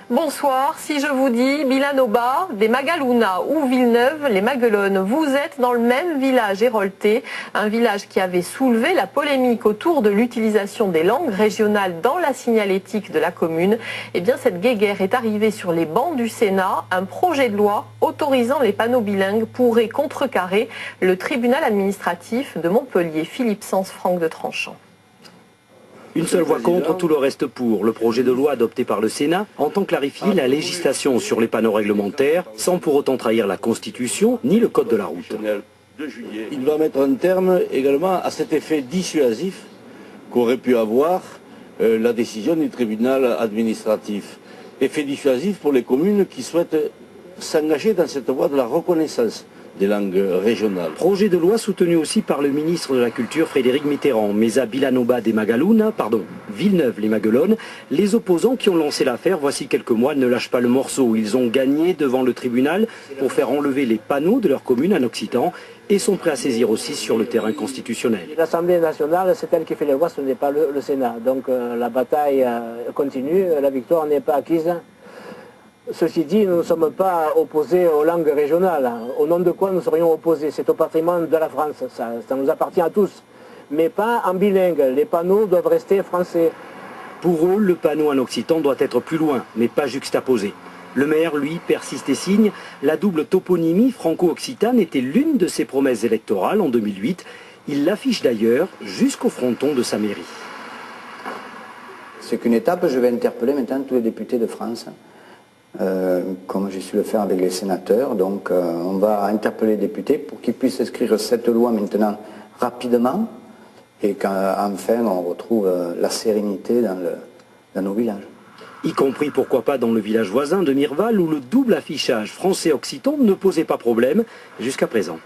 Bonsoir, si je vous dis Vilanova, des Magalounas ou Villeneuve, les Maguelones, vous êtes dans le même village héroltais, un village qui avait soulevé la polémique autour de l'utilisation des langues régionales dans la signalétique de la commune. Eh bien, cette guéguerre est arrivée sur les bancs du Sénat. Un projet de loi autorisant les panneaux bilingues pourrait contrecarrer le tribunal administratif de Montpellier. Philippe Sens, Franck de Tranchant. Une seule voix contre, tout le reste pour. Le projet de loi adopté par le Sénat entend clarifier la législation sur les panneaux réglementaires sans pour autant trahir la Constitution ni le Code de la route. Il doit mettre un terme également à cet effet dissuasif qu'aurait pu avoir la décision du tribunal administratif. Effet dissuasif pour les communes qui souhaitent s'engager dans cette voie de la reconnaissance des langues régionales. Projet de loi soutenu aussi par le ministre de la Culture Frédéric Mitterrand. Mais à Vilanova des Magalounas, Villeneuve les Maguelones, les opposants qui ont lancé l'affaire voici quelques mois ne lâchent pas le morceau. Ils ont gagné devant le tribunal pour faire enlever les panneaux de leur commune en occitan et sont prêts à saisir aussi sur le terrain constitutionnel. L'Assemblée nationale, c'est elle qui fait les lois, ce n'est pas le Sénat. Donc la bataille continue, la victoire n'est pas acquise. Ceci dit, nous ne sommes pas opposés aux langues régionales. Au nom de quoi nous serions opposés? C'est au patrimoine de la France, ça nous appartient à tous. Mais pas en bilingue, les panneaux doivent rester français. Pour eux, le panneau en occitan doit être plus loin, mais pas juxtaposé. Le maire, lui, persiste et signe. La double toponymie franco-occitane était l'une de ses promesses électorales en 2008. Il l'affiche d'ailleurs jusqu'au fronton de sa mairie. C'est qu'une étape, je vais interpeller maintenant tous les députés de France. Comme j'ai su le faire avec les sénateurs. Donc on va interpeller les députés pour qu'ils puissent inscrire cette loi maintenant rapidement et qu'enfin on retrouve la sérénité dans nos villages. Y compris pourquoi pas dans le village voisin de Mirval où le double affichage français-occitan ne posait pas problème jusqu'à présent.